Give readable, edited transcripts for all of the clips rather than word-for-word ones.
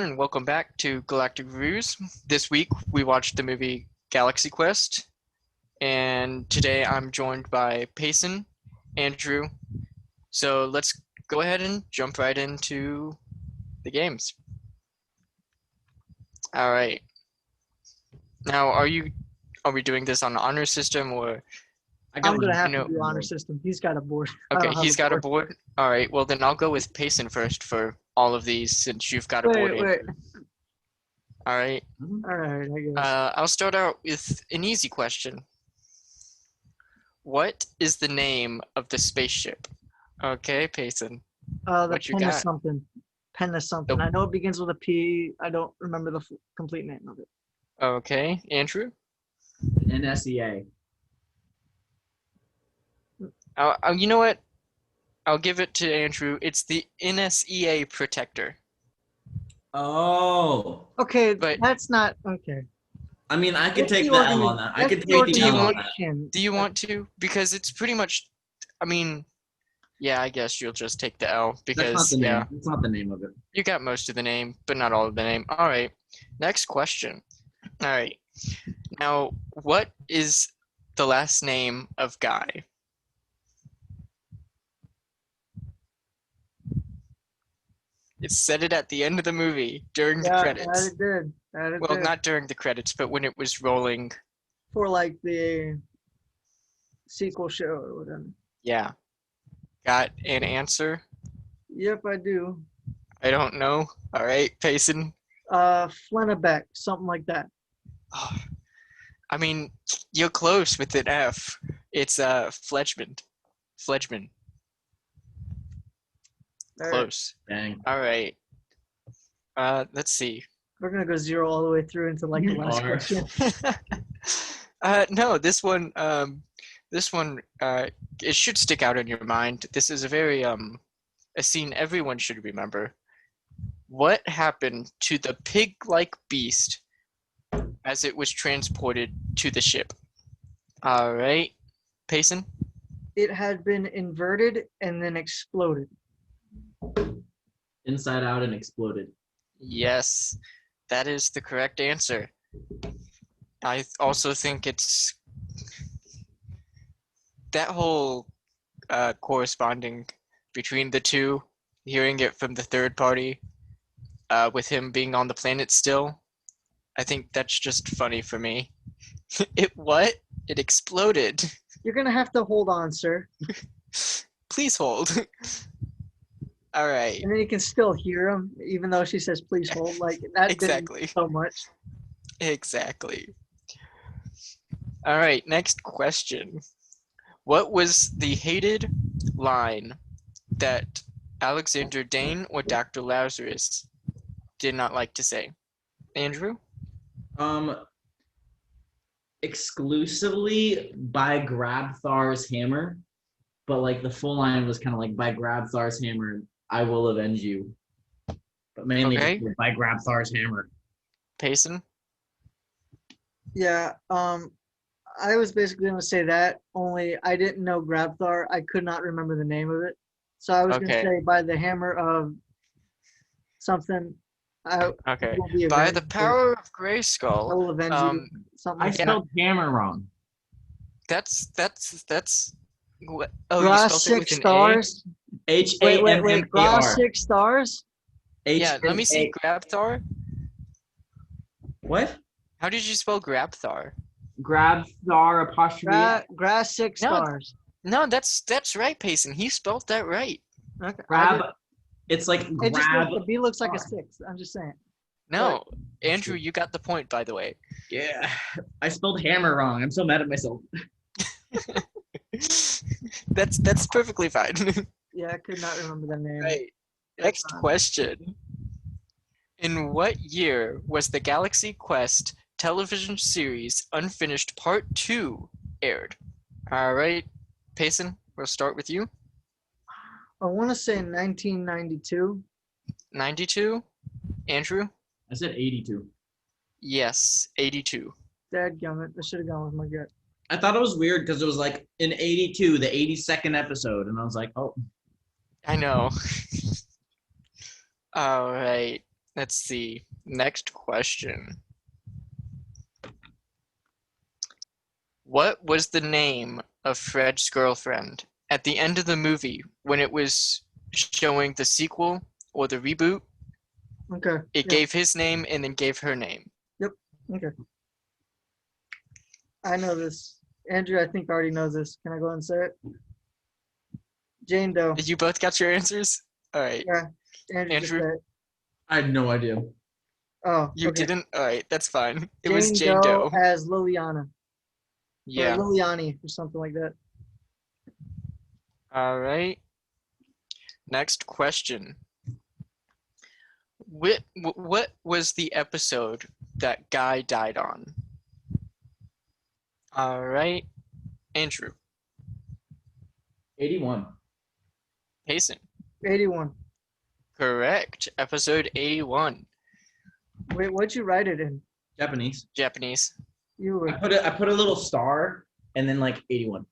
everyone, and welcome back to Galactic Reviews. This week we watched the movie Galaxy Quest, and today I'm joined by Payson, Andrew. So let's go ahead and jump right into the games. All right. Now, are we doing this on the honor system or? I'm gonna have to do honor system. He's got a board. Okay, he's got a board. All right. Well, then I'll go with Payson first for all of these since you've got a board. Wait. All right. All right. I guess. I'll start out with an easy question. What is the name of the spaceship? Okay, Payson. The pen is something. Pen is something. I know it begins with a P. I don't remember the complete name of it. Okay, Andrew. NSEA. You know what? I'll give it to Andrew. It's the NSEA Protector. Oh. Okay, but that's not okay. I mean, I could take the L on that. I could take the L on that. Do you want to? Because it's pretty much. I mean, yeah. I guess you'll just take the L because it's not the name of it. You got most of the name, but not all of the name. All right. Next question. All right. Now, what is the last name of Guy? It said it at the end of the movie during the credits. It did. Well, not during the credits, but when it was rolling. For like the sequel show or whatever. Yeah. Got an answer? Yep, I do. I don't know. All right, Payson. Flennebeck, something like that. Oh, I mean, you're close with an F. It's Fledgman. Close. Dang. All right. Let's see. We're gonna go 0 all the way through into like the last question. No, this one, it should stick out in your mind. This is a very a scene everyone should remember. What happened to the pig-like beast as it was transported to the ship? All right, Payson. It had been inverted and then exploded. Inside out and exploded. Yes, that is the correct answer. I also think it's that whole corresponding between the two, hearing it from the third party, with him being on the planet still. I think that's just funny for me. It exploded. You're gonna have to hold on, sir. Please hold. All right. And then you can still hear him, even though she says, please hold. Like, that exactly. Didn't so much. Exactly. All right, next question. What was the hated line that Alexander Dane or Dr. Lazarus did not like to say? Andrew? Exclusively by Grabthar's hammer, but like the full line was kind of like by Grabthar's hammer, I will avenge you. But mainly by Grabthar's hammer. Payson? Yeah, I was basically going to say that, only I didn't know Grabthar. I could not remember the name of it. So I was going to say by the hammer of something. By the power of Grayskull. I will avenge you. Something I spelled hammer wrong. That's what? Oh, you spelled it with stars. H-A-M-M-A-R. Wait. Grass 6 stars? Yeah, let me see. Grabthar? What? How did you spell Grabthar? Grabthar apostrophe. Grass 6 stars. No, that's right, Payson. He spelled that right. Okay. It's like the B looks like a 6. I'm just saying. No, Andrew, you got the point, by the way. Yeah, I spelled hammer wrong. I'm so mad at myself. That's perfectly fine. Yeah, I could not remember the name. Right. Next question. In what year was the Galaxy Quest television series Unfinished Part 2 aired? All right, Payson, we'll start with you. I want to say 1992. 92? Andrew? I said 82. Yes, 82. Dadgummit, I should have gone with my gut. I thought it was weird because it was like in 82, the 82nd episode, and I was like, oh. I know. All right. Let's see. Next question. What was the name of Fred's girlfriend at the end of the movie when it was showing the sequel or the reboot? Okay. It gave his name and then gave her name. Yep. Okay. I know this. Andrew, I think already knows this. Can I go ahead and say it? Jane Doe. You both got your answers? All right. Yeah. Andrew? I had no idea. Oh, You okay. didn't? All right, that's fine. It Jane was Jane Doe. as Liliana. Yeah. Or Liliani or something like that. All right. Next question. What was the episode that Guy died on? All right. Andrew. 81. Payson. 81. Correct. Episode 81. Wait, what'd you write it in? Japanese. Japanese. You were. I put a little star and then like 81.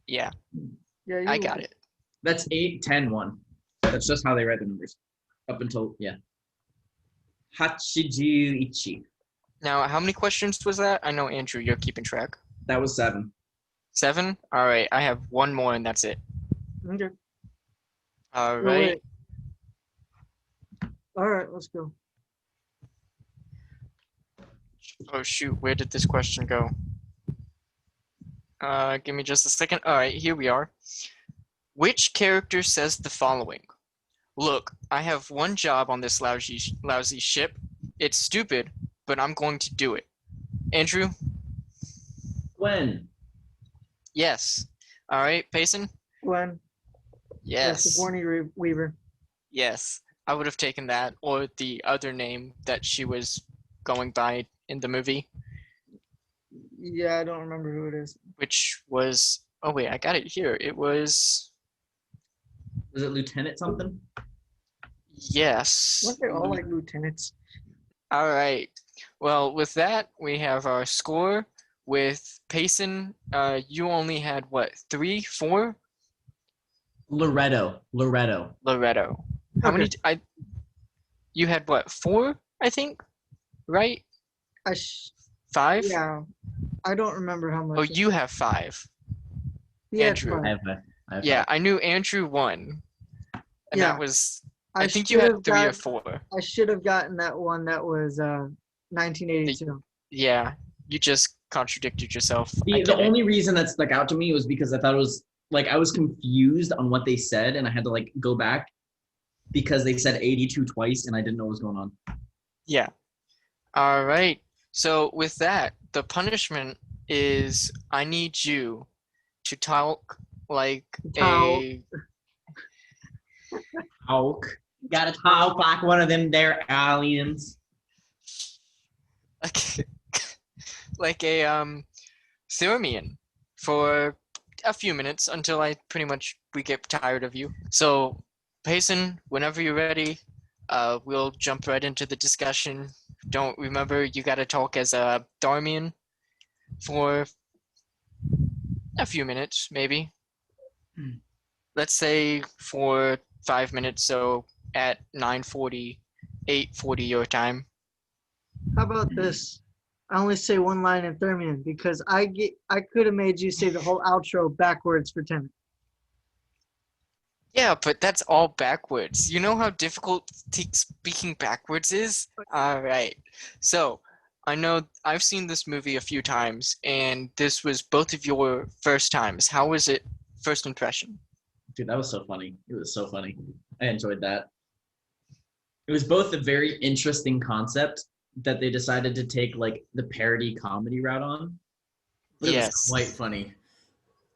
Yeah, Yeah, I got it. That's 8, 10, 1. That's just how they write the numbers. Up until, yeah. Hachijuichi. Now, how many questions was that? I know, Andrew, you're keeping track. That was 7. 7? All right, I have one more and that's it. Okay. All No, right. wait. All right, let's go. Oh, shoot, where did this question go? Give me just a second. All right, here we are. Which character says the following? Look, I have one job on this lousy ship. It's stupid, but I'm going to do it. Andrew? When? Yes. All right, Payson? Gwen. Yes. Sigourney Weaver. Yes. I would have taken that or the other name that she was going by in the movie. Yeah, I don't remember who it is. Which was, oh wait, I got it here. It was, Was it Lieutenant something? yes. Weren't they all like lieutenants? All right. Well, with that, we have our score. With Payson, you only had what, 3, 4? Loretto. Loretto. How many? You had what, 4? I think, right? 5? Yeah, I don't remember how much. Oh, you have 5. He had Andrew. five. I have Yeah, I knew Andrew won, and Yeah. that was. I think you had 3 or 4. I should have gotten that one that was 1982. Yeah, you just contradicted yourself. The only reason that stuck out to me was because I thought it was like I was confused on what they said, and I had to like go back because they said 82 twice, and I didn't know what was going on. Yeah. All right. So with that, the punishment is I need you to talk like a. Talk. Gotta talk like one of them there aliens. Like a Thermian for a few minutes until we get tired of you. So, Payson, whenever you're ready, we'll jump right into the discussion. Don't remember you got to talk as a Tharmian for a few minutes, maybe. Let's say for 5 minutes, so at 9:40, 8:40 your time. How about this? I only say one line in Thermian because I could have made you say the whole outro backwards for 10. Yeah, but that's all backwards. You know how difficult speaking backwards is? All right. So, I know I've seen this movie a few times, and this was both of your first times. How was it, first impression? Dude, that was so funny. It was so funny. I enjoyed that. It was both a very interesting concept that they decided to take like the parody comedy route on. But Yes. It was quite funny.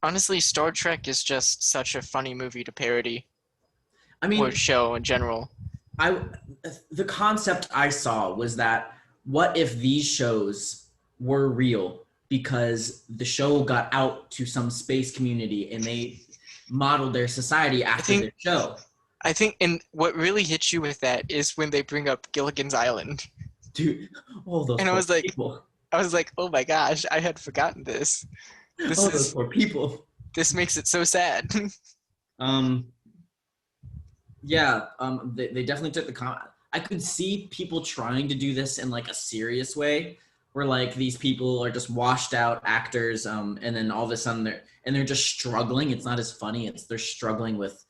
Honestly, Star Trek is just such a funny movie to parody. I mean, or show in general. The concept I saw was that what if these shows were real because the show got out to some space community and they modeled their society after the show. I think, and what really hits you with that is when they bring up Gilligan's Island. Dude, all those and poor people. I was like, oh my gosh, I had forgotten this. Those poor people. This makes it so sad. Yeah, they definitely took the I could see people trying to do this in like a serious way, where like these people are just washed out actors, and then all of a sudden they're just struggling. It's not as funny. They're struggling with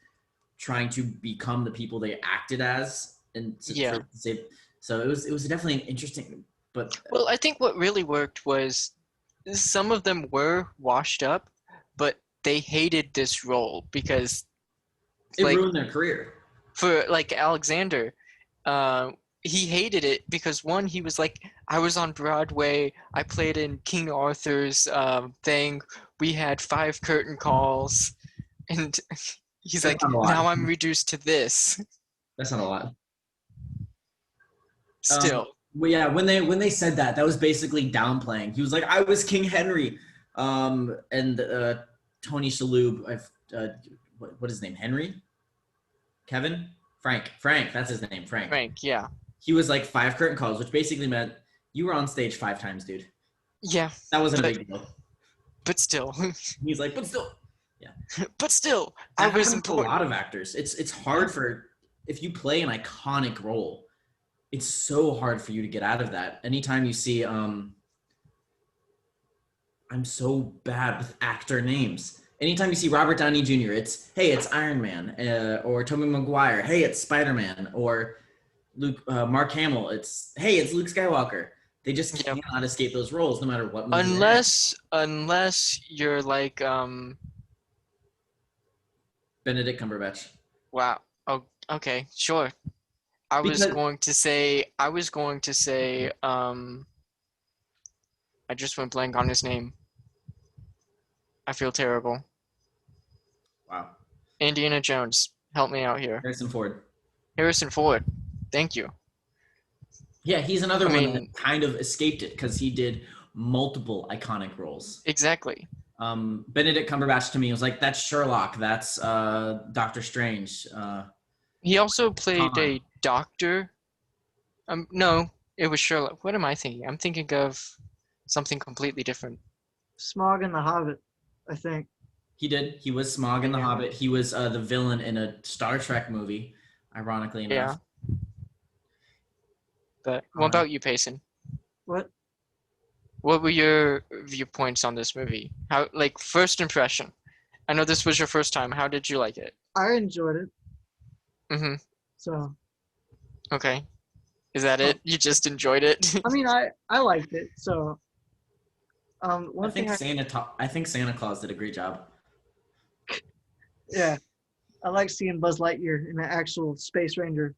trying to become the people they acted as, and so it was definitely interesting. But well, I think what really worked was some of them were washed up, but they hated this role because it ruined their career. For like Alexander, he hated it because one, he was like, I was on Broadway, I played in King Arthur's thing, we had 5 curtain calls, and he's like, now I'm reduced to this. That's not a lot. Still. Well, yeah, when they said that was basically downplaying. He was like, I was King Henry. And Tony Shalhoub, what is his name? Henry? Kevin? Frank, that's his name, Frank, yeah. He was like 5 curtain calls, which basically meant you were on stage 5 times, dude. Yeah. That wasn't a big deal. But still. He's like, but still. Yeah. But still, I was important. A lot of actors. It's hard if you play an iconic role, it's so hard for you to get out of that. Anytime you see I'm so bad with actor names. Anytime you see Robert Downey Jr., it's Iron Man, or Tobey Maguire, hey, it's Spider-Man, or Mark Hamill, it's Luke Skywalker. They just cannot escape those roles no matter what movie. Unless you're like Benedict Cumberbatch. Wow. Oh, okay, sure. I was going to say I just went blank on his name. I feel terrible. Wow. Indiana Jones, help me out here. Harrison Ford. Thank you. Yeah, he's another one that kind of escaped it because he did multiple iconic roles. Exactly. Benedict Cumberbatch to me was like, that's Sherlock, that's Doctor Strange. He also played a doctor. No, it was Sherlock. What am I thinking? I'm thinking of something completely different. Smaug in The Hobbit, I think. He did. He was Smaug in The Hobbit. He was the villain in a Star Trek movie, ironically enough. Yeah. But what about you, Payson? What were your viewpoints on this movie? How, like, first impression? I know this was your first time. How did you like it? I enjoyed it. Mm-hmm. So. Okay. Is that it? You just enjoyed it? I mean, I liked it. So. I think Santa Claus did a great job. Yeah, I like seeing Buzz Lightyear in an actual Space Ranger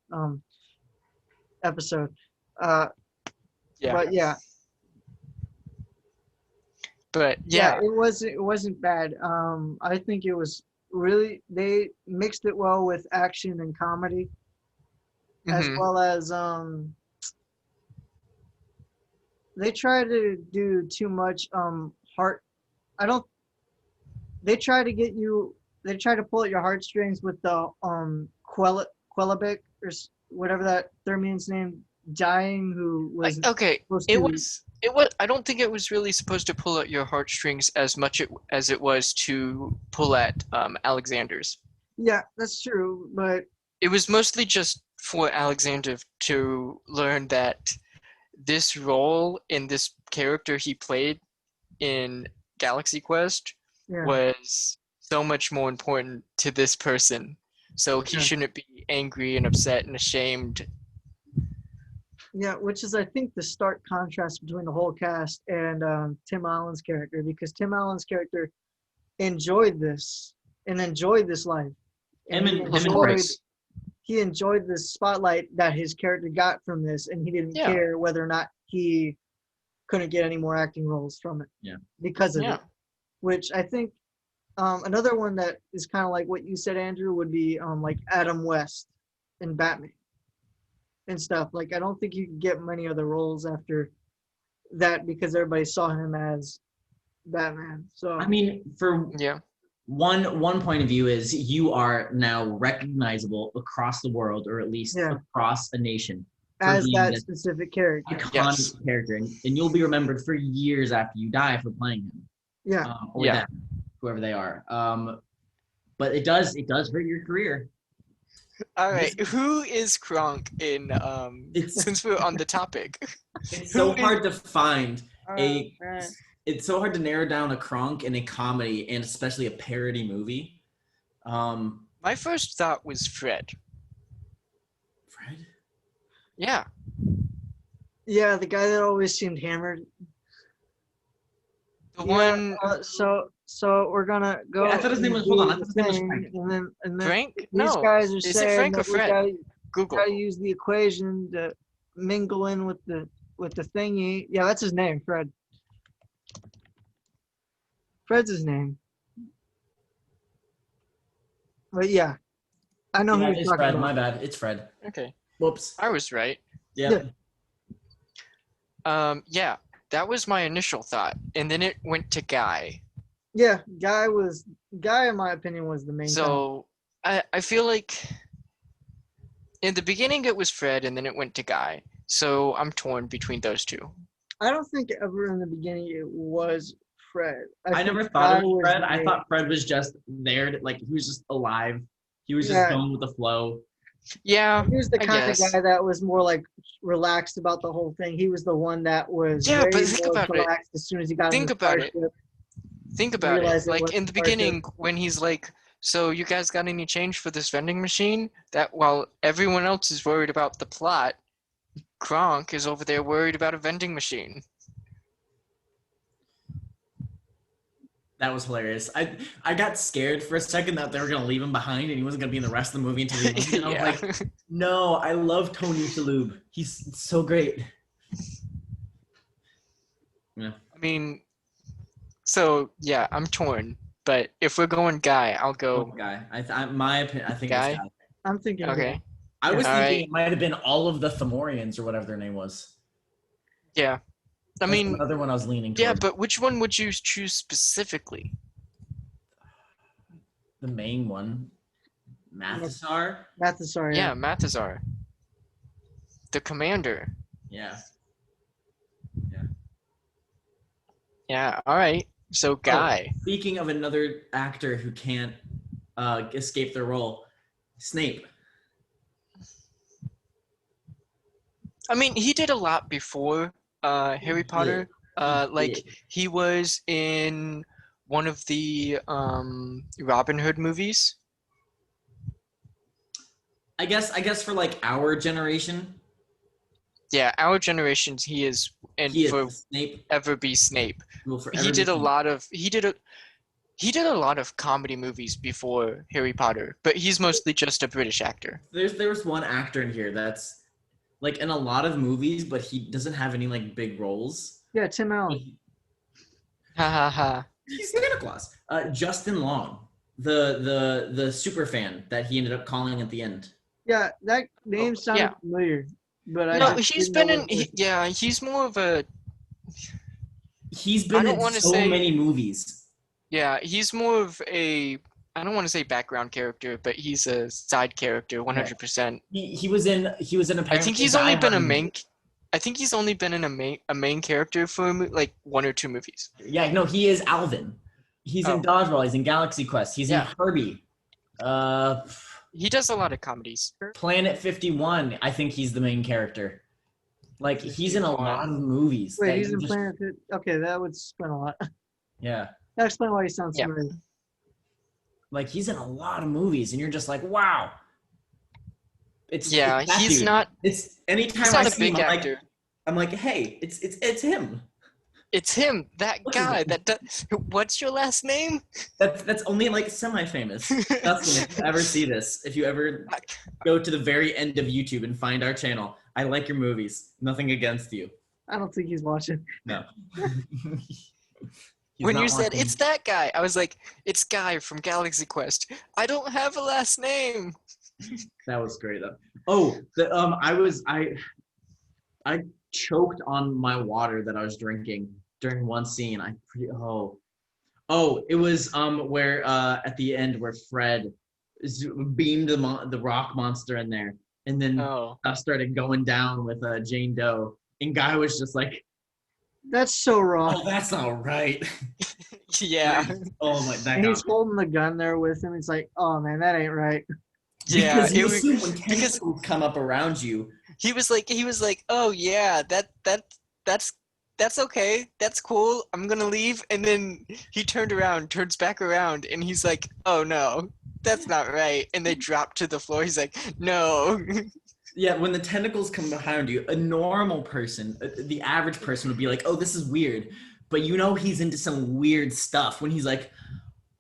episode. Yeah. But yeah. But yeah, it wasn't bad. I think it was really, they mixed it well with action and comedy, as well as they try to do too much heart. They try to pull at your heartstrings with the Quellebec or whatever that Thermian's name dying, who was I don't think it was really supposed to pull at your heartstrings as much as it was to pull at Alexander's. Yeah, that's true, but it was mostly just for Alexander to learn that this role in this character he played in Galaxy Quest was so much more important to this person. So he shouldn't be angry and upset and ashamed. Yeah, which is, I think, the stark contrast between the whole cast and Tim Allen's character, because Tim Allen's character enjoyed this life. And he enjoyed the spotlight that his character got from this, and he didn't care whether or not he couldn't get any more acting roles from it because of it. Which I think another one that is kind of like what you said, Andrew, would be like Adam West in Batman and stuff. Like, I don't think you could get many other roles after that because everybody saw him as Batman. So I mean, one point of view is you are now recognizable across the world, or at least across a nation, as that specific character, iconic character, and you'll be remembered for years after you die for playing him. Or them, whoever they are. But it does hurt your career. All right, who is Kronk in It's- since we're on the topic? It's so Who is- hard to find a. Alright. It's so hard to narrow down a Kronk in a comedy and especially a parody movie. My first thought was Fred. Fred. Yeah. Yeah, the guy that always seemed hammered. The Yeah, one so we're gonna go. Wait, I thought his name was- and hold on, I do thought his name was the thing, Frank. and then Frank? these No. guys are Is it saying Frank or that we Fred? Google. gotta use the equation to mingle in with the thingy. Yeah, that's his name, Fred. Fred's his name. But yeah, I know Yeah, who it's you're talking Fred. about. My bad. It's Fred. Okay. Whoops. I was right. Yeah. Yeah, that was my initial thought. And then it went to Guy. Yeah, Guy in my opinion was the main. So I feel like in the beginning it was Fred and then it went to Guy. So I'm torn between those two. I don't think ever in the beginning it was Fred. I think never thought Guy it was Fred. I the- thought Fred was just there, he was just alive. He was just Yeah. going with the flow. Yeah. He was the I kind of guess. guy that was more like relaxed about the whole thing. He was the one that was Yeah, way but think more about it. relaxed as soon as he got Think in the about it. Starship. Think about it. Realize it Like wasn't in the part of beginning when he's like, so you guys got any change for this vending machine? That while everyone else is worried about the plot, Kronk is over there worried about a vending machine. That was hilarious. I got scared for a second that they were gonna leave him behind and he wasn't gonna be in the rest of the movie until the end. And I was Yeah. like, no, I love Tony Shalhoub. He's so great. Yeah. I mean, so yeah, I'm torn. But if we're going Guy, I'll go Guy. My opinion. I think Guy? it's Guy. I'm thinking. Okay. I was All thinking right. it might have been all of the Thomorians or whatever their name was. Yeah. I That's mean, another one I was leaning yeah, towards. but which one would you choose specifically? The main one, Mathesar. Mathesar. Yeah, Mathesar. The commander. Yeah. Yeah, all right. So Guy. Speaking of another actor who can't escape their role, Snape. I mean, he did a lot before Harry Potter. Like he was in one of the Robin Hood movies. I guess for like our generation, Yeah, our generations, he is, and he is for Snape. ever be Snape. Will forever He be did a Snape. lot of he did a lot of comedy movies before Harry Potter, but he's mostly just a British actor. There was one actor in here that's like in a lot of movies, but he doesn't have any like big roles. Yeah, Tim Allen. Ha ha ha. He's Santa Claus. Justin Long, the super fan that he ended up calling at the end. Yeah, that name sounded yeah. familiar, but I No, just he's didn't been know in. what it Yeah, he's more of a. He's I been don't in wanna so say- many movies. Yeah, he's more of a. I don't want to say background character, but he's a side character, 100%. He was in I think he's only been a main. I think he's only been in a main character for like one or two movies. Yeah, no, he is Alvin. He's in Dodgeball. He's in Galaxy Quest. He's in Yeah. Herbie. He does a lot of comedies. Planet 51. I think he's the main character. Like he's in a 51. lot of movies. Wait, that he's you in just- Planet Fit. Okay, that would explain a lot. Yeah, That explains why he sounds Yeah. familiar. like he's in a lot of movies, and you're just like, wow. It's Yeah, it's that he's dude. not. It's anytime He's I not a see him, big I'm actor. like, hey, it's him. It's him, that What's his guy. name? That does, what's your last name? That's only like semi-famous. Dustin, if you ever see this, if you ever go to the very end of YouTube and find our channel, I like your movies. Nothing against you. I don't think he's watching. No. He's When not you said watching. it's that guy, I was like, it's Guy from Galaxy Quest. I don't have a last name. That was great though. Oh, I choked on my water that I was drinking during one scene. It was where at the end where Fred beamed the rock monster in there, and then Oh, stuff started going down with Jane Doe, and Guy was just like, That's so wrong. "Oh, that's not right." yeah. Oh my, that And got he's holding the gun there with him. It's like, oh man, that ain't right. Yeah, Because you it was assume when because tentacles come up around you, he was like, oh yeah, that's okay, that's cool. I'm gonna leave, and then he turns back around, and he's like, oh no, that's not right, and they drop to the floor. He's like, no. yeah, when the tentacles come behind you, a normal person, the average person would be like, oh, this is weird. But you know he's into some weird stuff when he's like,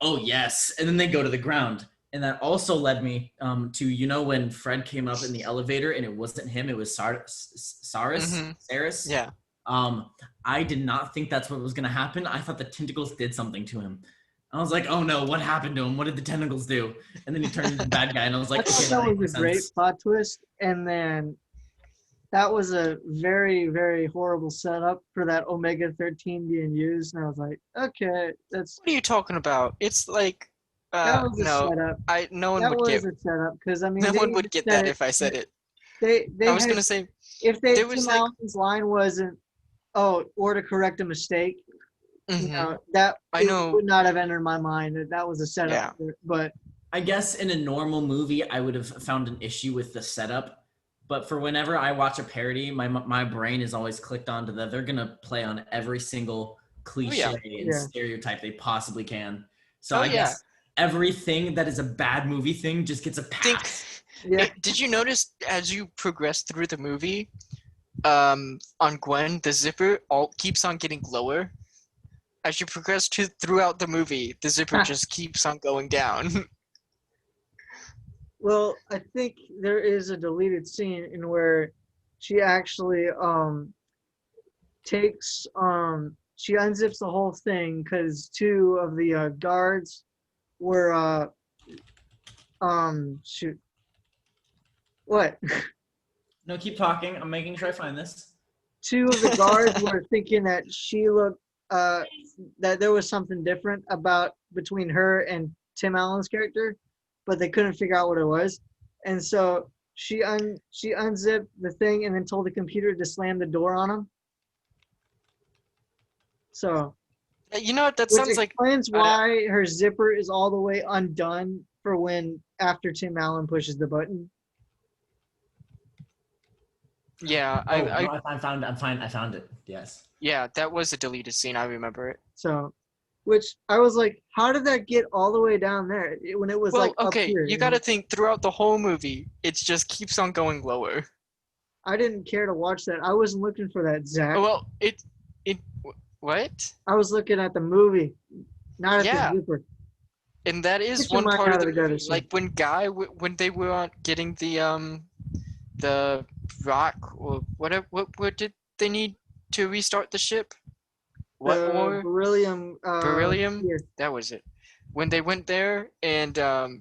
oh, yes. And then they go to the ground. And that also led me to, when Fred came up in the elevator and it wasn't him, it was Mhm. Saris. Yeah. I did not think that's what was going to happen. I thought the tentacles did something to him. I was like, oh no, what happened to him? What did the tentacles do? And then he turned into the bad guy, and I was I like, thought okay, that that was makes a great sense. plot twist, and then that was a very, very horrible setup for that Omega 13 being used. And I was like, okay, What are you talking about? It's like, that was a no, setup. no one That would get was a setup because I mean no they one even would get said that it. if I said it. They I was had gonna say if there Tim was like, Allen's line wasn't or to correct a mistake, mhm, that I it know, would not have entered my mind that was a setup. yeah. But I guess in a normal movie, I would have found an issue with the setup. But for whenever I watch a parody, my brain is always clicked onto that they're gonna play on every single Oh cliche yeah. and Yeah. stereotype they possibly can. So Oh I yeah. guess everything that is a bad movie thing just gets a Think. pass. yeah, Did you notice as you progress through the movie, on Gwen, the zipper all keeps on getting lower. As you progress throughout the movie, the zipper just keeps on going down. well, I think there is a deleted scene in where she actually takes she unzips the whole thing because two of the guards were shoot what No, keep talking. I'm making sure I find this. two of the guards were thinking that she looked that there was something different about between her and Tim Allen's character, but they couldn't figure out what it was, and so she unzipped the thing and then told the computer to slam the door on him. So, You know what? That which sounds like. explains I- why her zipper is all the way undone for when after Tim Allen pushes the button. Yeah, Oh, no, I found it. I found it. Yes. yeah, that was a deleted scene. I remember it. So, which I was like, how did that get all the way down there when it was Well, like up okay, here? you gotta think throughout the whole movie, it just keeps on going lower. I didn't care to watch that. I wasn't looking for that, Zach. Well, what? I was looking at the movie, not at Yeah. the zipper. And that is Get your one mind part of out the of the gutter, movie. son. Like when when they were on getting the rock, or what did they need to restart the ship? What The ore? beryllium. Beryllium? Here. That was it. When they went there and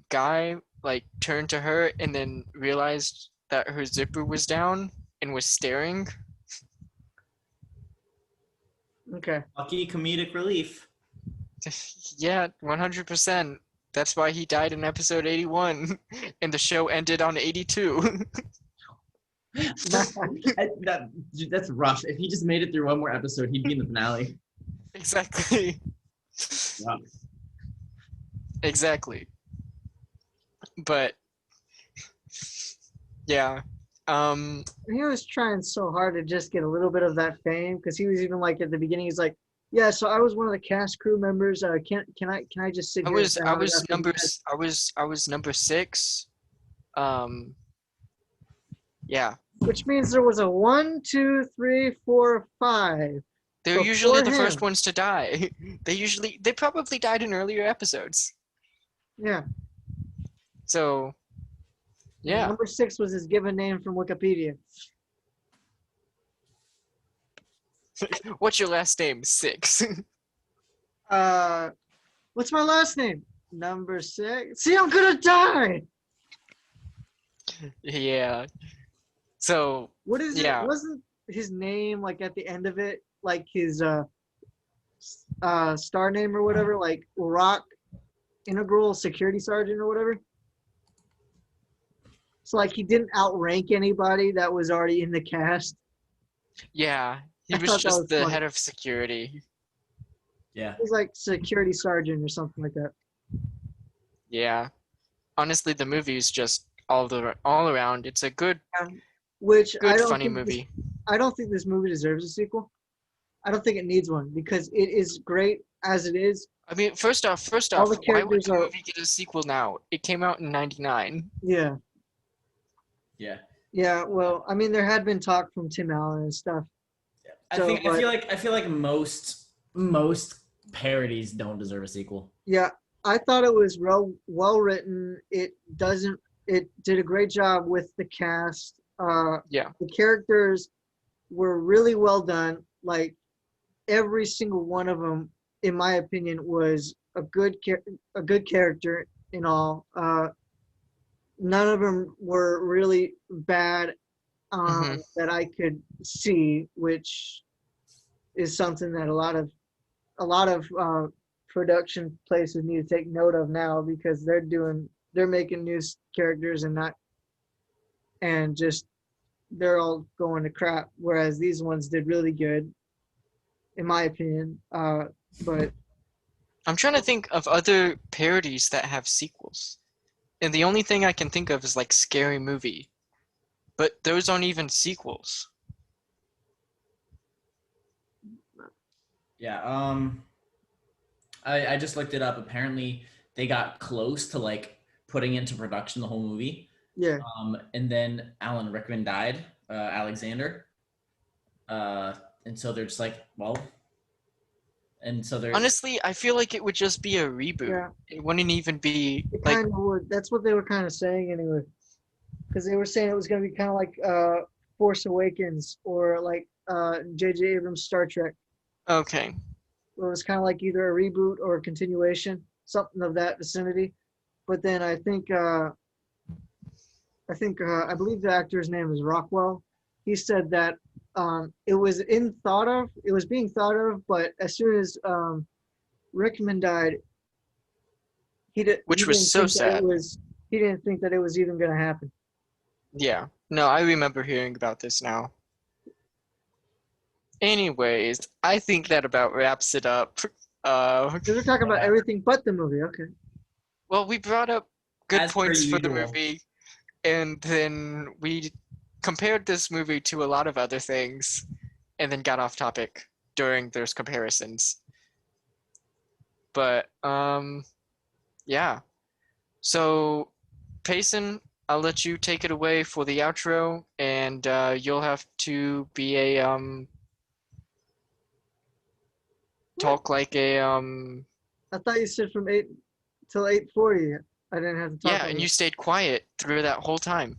Guy like turned to her and then realized that her zipper was down and was staring. Okay. Lucky comedic relief. Yeah, 100%. That's why he died in episode 81 and the show ended on 82. That's rough. If he just made it through one more episode, he'd be in the finale. Exactly. Wow. Exactly. But yeah. He was trying so hard to just get a little bit of that fame because he was even like at the beginning, he's like, "Yeah, so I was one of the cast crew members. Can I just sit I here?" was and I sound was after number that?" I was number 6. Yeah. Which means there was a 1, 2, 3, 4, 5. They're usually the Before first him. ones to die. They probably died in earlier episodes. Yeah. So yeah. Number 6 was his given name from Wikipedia. What's your last name? 6. What's my last name? Number 6. See, I'm gonna die. Yeah. So What is yeah. it? Wasn't his name like at the end of it, like his star name or whatever, like Rock Integral Security Sergeant or whatever? So like he didn't outrank anybody that was already in the cast. Yeah. He I was thought that just was the funny. head of security. Yeah. He was like security sergeant or something like that. Yeah. Honestly, the movie is just all around. It's a good Which I don't funny think movie. I don't think this movie deserves a sequel. I don't think it needs one because it is great as it is. I mean, first off, All the why would characters the are movie get a sequel now? It came out in '99. yeah. Yeah. Yeah, well, I mean there had been talk from Tim Allen and stuff. I feel like most parodies don't deserve a sequel. Yeah, I thought it was well written. It did a great job with the cast. Yeah. The characters were really well done. Like every single one of them, in my opinion, was a good character in all. None of them were really bad that I could see, which is something that a lot of production places need to take note of now because they're making new characters and just they're all going to crap. Whereas these ones did really good, in my opinion. But I'm trying to think of other parodies that have sequels. And the only thing I can think of is like Scary Movie. But those aren't even sequels. Yeah, I just looked it up. Apparently they got close to like putting into production the whole movie. yeah, And then Alan Rickman died, Alexander. And so they're just like, well, and so they're Honestly, I feel like it would just be a reboot. yeah, It wouldn't even be it like kind of would. That's what they were kind of saying anyway, because they were saying it was going to be kind of like Force Awakens or like J.J. Abrams' Star Trek. okay. Where it was kind of like either a reboot or a continuation, something of that vicinity. But then I believe the actor's name is Rockwell. He said that it was being thought of, but as soon as Rickman died, Which was so sad. He didn't think that it was even going to happen. Yeah. No, I remember hearing about this now. Anyways, I think that about wraps it up. Because we're talking about everything but the movie. Okay. Well, we brought up good As per points for the usual. movie, and then we compared this movie to a lot of other things, and then got off topic during those comparisons. But yeah. So, Payson, I'll let you take it away for the outro, and you'll have to be a talk like a I thought you said from 8 till 8:40. I didn't have to talk. yeah, and you stayed quiet through that whole time.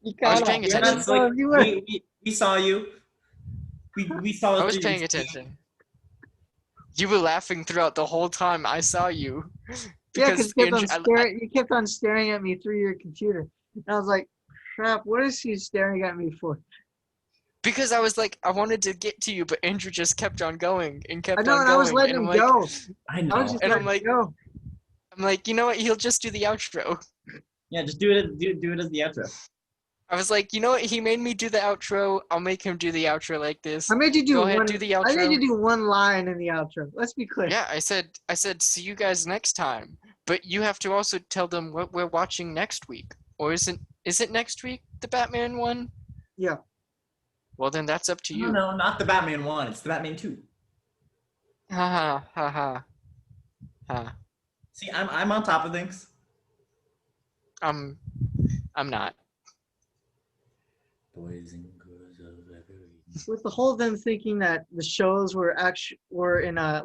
You I was got paying it. attention. That's like, You were. we saw you. We saw. I was paying attention. You were laughing throughout the whole time. I saw you. Yeah, because Andrew, you kept on staring at me through your computer. And I was like, crap, what is he staring at me for? because I was like, I wanted to get to you, but Andrew just kept on going and kept I know, on and going. I was letting him go. I I know. was just And I'm letting like- him go. I'm like, you know what? He'll just do the outro. Yeah, just do it. Do it as the outro. I was like, you know what? He made me do the outro. I'll make him do the outro like this. I made you do Go ahead, one. do the I made outro. you do one line in the outro. Let's be clear. Yeah, I said, see you guys next time. But you have to also tell them what we're watching next week. Or is it next week, the Batman one? Yeah. Well, then that's up to you. No, not the Batman 1. It's the Batman 2. Ha ha ha ha. Ha. See, I'm on top of things. I'm not. Boys and girls of every. With the whole them thinking that the shows were in a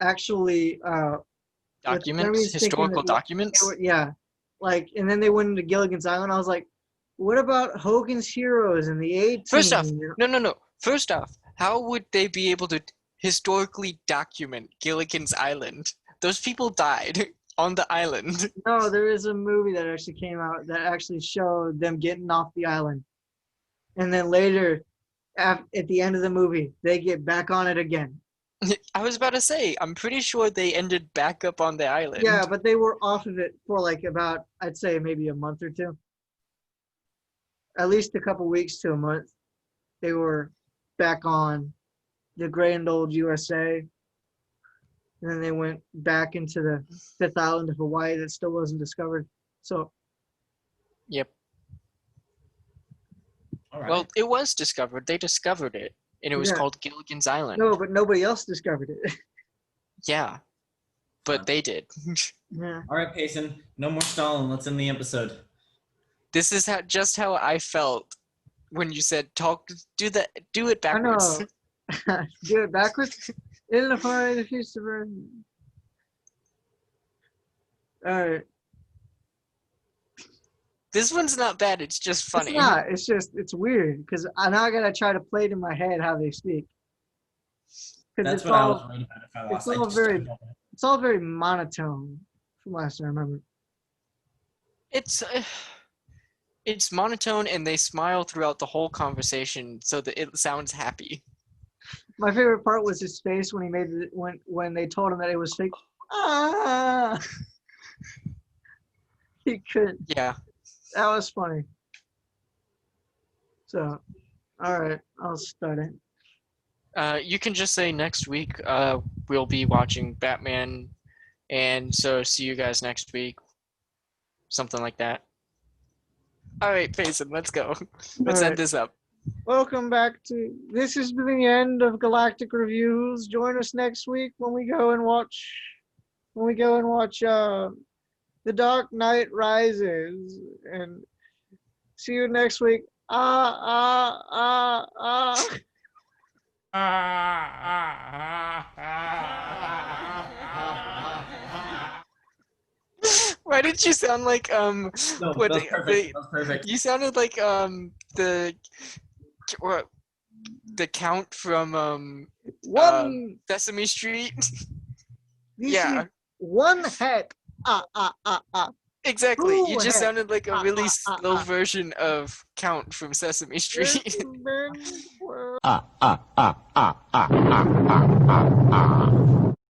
actually Documents, historical documents. yeah, like, and then they went into Gilligan's Island. I was like, what about Hogan's Heroes and the A-Team? First off, no. First off, how would they be able to historically document Gilligan's Island? Those people died on the island. No, there is a movie that actually came out that actually showed them getting off the island, and then later, at the end of the movie, they get back on it again. I was about to say, I'm pretty sure they ended back up on the island. Yeah, but they were off of it for like about, I'd say maybe a month or two. At least a couple weeks to a month. They were back on the grand old USA. and then they went back into the fifth island of Hawaii that still wasn't discovered. So, Yep. All right. Well, it was discovered. They discovered it, and it was Yeah. called Gilligan's Island. no, but nobody else discovered it. Yeah, but they did. Yeah. All right, Payson. No more stalling. Let's end the episode. This is just how I felt when you said do it I backwards. know. Do it backwards. In the fire, the future. All right. This one's not bad. It's just funny. It's not. It's just it's weird because I now gotta try to play it in my head how they speak. Because That's what I was worried about if I lost. it's all it's all very monotone from last I remember. It's monotone, and they smile throughout the whole conversation so that it sounds happy. My favorite part was his face when he made it when they told him that it was fake. Ah, he couldn't. Yeah. That was funny. So, all right, I'll start it. You can just say next week we'll be watching Batman, and so see you guys next week. Something like that. All right, Payson, let's go. Let's end this up. Welcome back to. This is the end of Galactic Reviews. Join us next week when we go and watch. The Dark Knight Rises, and see you next week. Why did you sound like No, what that's perfect. That's perfect. you sounded like the Count from Sesame Street. Yeah. One hat. Exactly. You Ooh, just heck. sounded like a really slow version of Count from Sesame Street. Ah.